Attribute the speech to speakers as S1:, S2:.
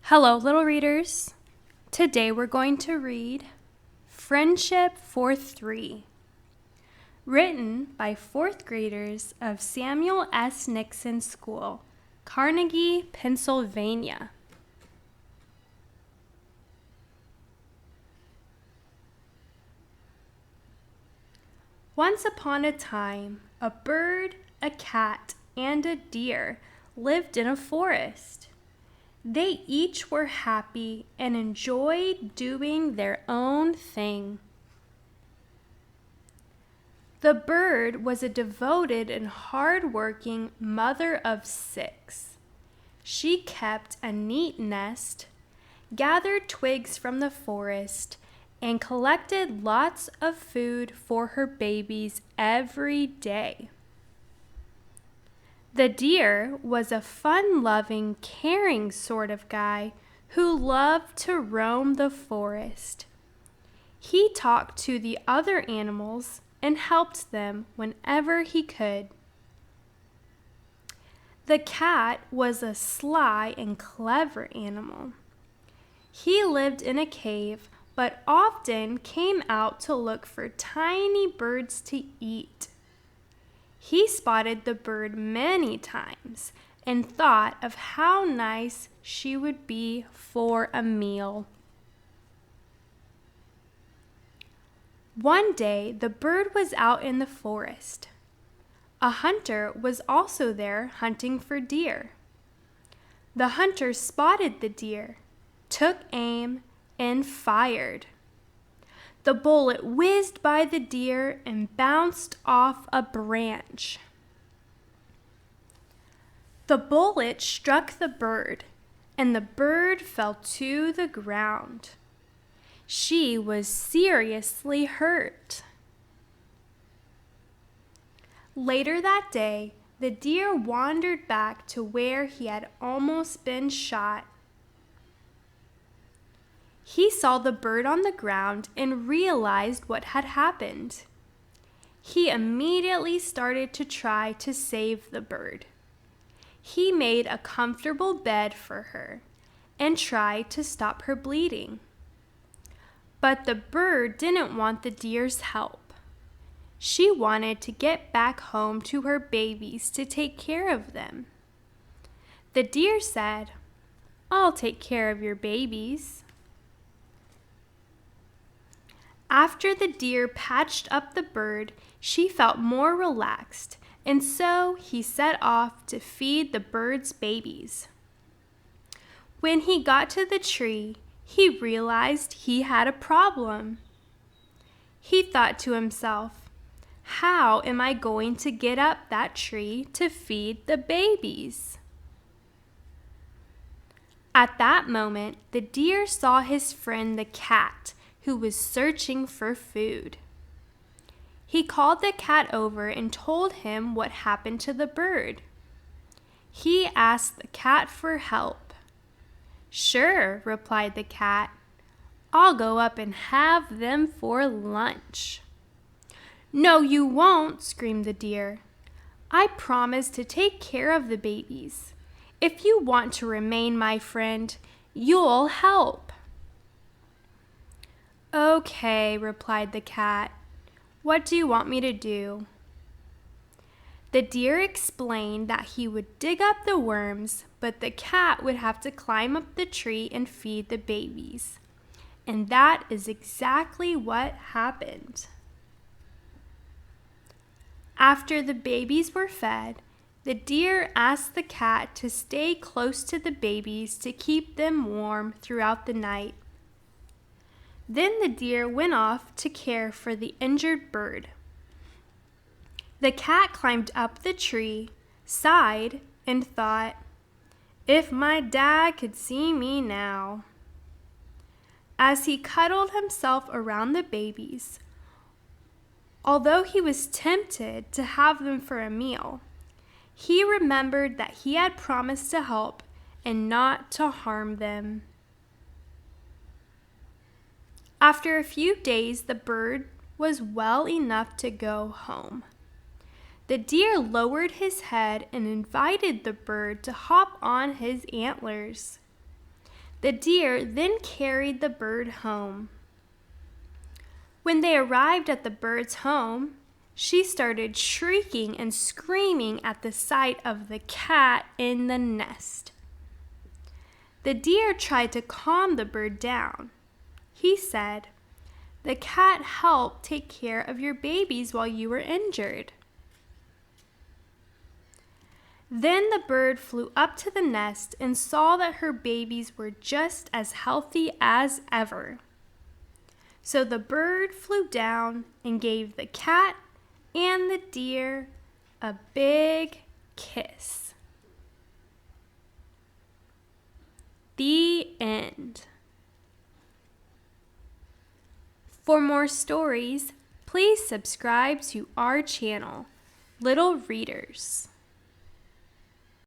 S1: Hello, little readers. Today we're going to read Friendship for Three, written by fourth graders of Samuel S. Nixon School, Carnegie, Pennsylvania. Once upon a time, a bird, a cat, and a deer lived in a forest. They each were happy and enjoyed doing their own thing. The bird was a devoted and hard-working mother of 6. She kept a neat nest, gathered twigs from the forest, and collected lots of food for her babies every day. The deer was a fun-loving, caring sort of guy who loved to roam the forest. He talked to the other animals and helped them whenever he could. The cat was a sly and clever animal. He lived in a cave, but often came out to look for tiny birds to eat. He spotted the bird many times and thought of how nice she would be for a meal. One day, the bird was out in the forest. A hunter was also there hunting for deer. The hunter spotted the deer, took aim, and fired. The bullet whizzed by the deer and bounced off a branch. The bullet struck the bird, and the bird fell to the ground. She was seriously hurt. Later that day, the deer wandered back to where he had almost been shot. He saw the bird on the ground and realized what had happened. He immediately started to try to save the bird. He made a comfortable bed for her and tried to stop her bleeding. But the bird didn't want the deer's help. She wanted to get back home to her babies to take care of them. The deer said, "I'll take care of your babies." After the deer patched up the bird, she felt more relaxed, and so he set off to feed the bird's babies. When he got to the tree, he realized he had a problem. He thought to himself, "How am I going to get up that tree to feed the babies?" At that moment, the deer saw his friend the cat, who was searching for food. He called the cat over and told him what happened to the bird. He asked the cat for help. "Sure," replied the cat. "I'll go up and have them for lunch." "No, you won't," screamed the deer. "I promised to take care of the babies. If you want to remain my friend, you'll help." "Okay," replied the cat. "What do you want me to do?" The deer explained that he would dig up the worms, but the cat would have to climb up the tree and feed the babies. And that is exactly what happened. After the babies were fed, the deer asked the cat to stay close to the babies to keep them warm throughout the night. Then the deer went off to care for the injured bird. The cat climbed up the tree, sighed, and thought, "If my dad could see me now." As he cuddled himself around the babies, although he was tempted to have them for a meal, he remembered that he had promised to help and not to harm them. After a few days, the bird was well enough to go home. The deer lowered his head and invited the bird to hop on his antlers. The deer then carried the bird home. When they arrived at the bird's home, she started shrieking and screaming at the sight of the cat in the nest. The deer tried to calm the bird down. He said, "The cat helped take care of your babies while you were injured." Then the bird flew up to the nest and saw that her babies were just as healthy as ever. So the bird flew down and gave the cat and the deer a big kiss. The end. For more stories, please subscribe to our channel, Little Readers.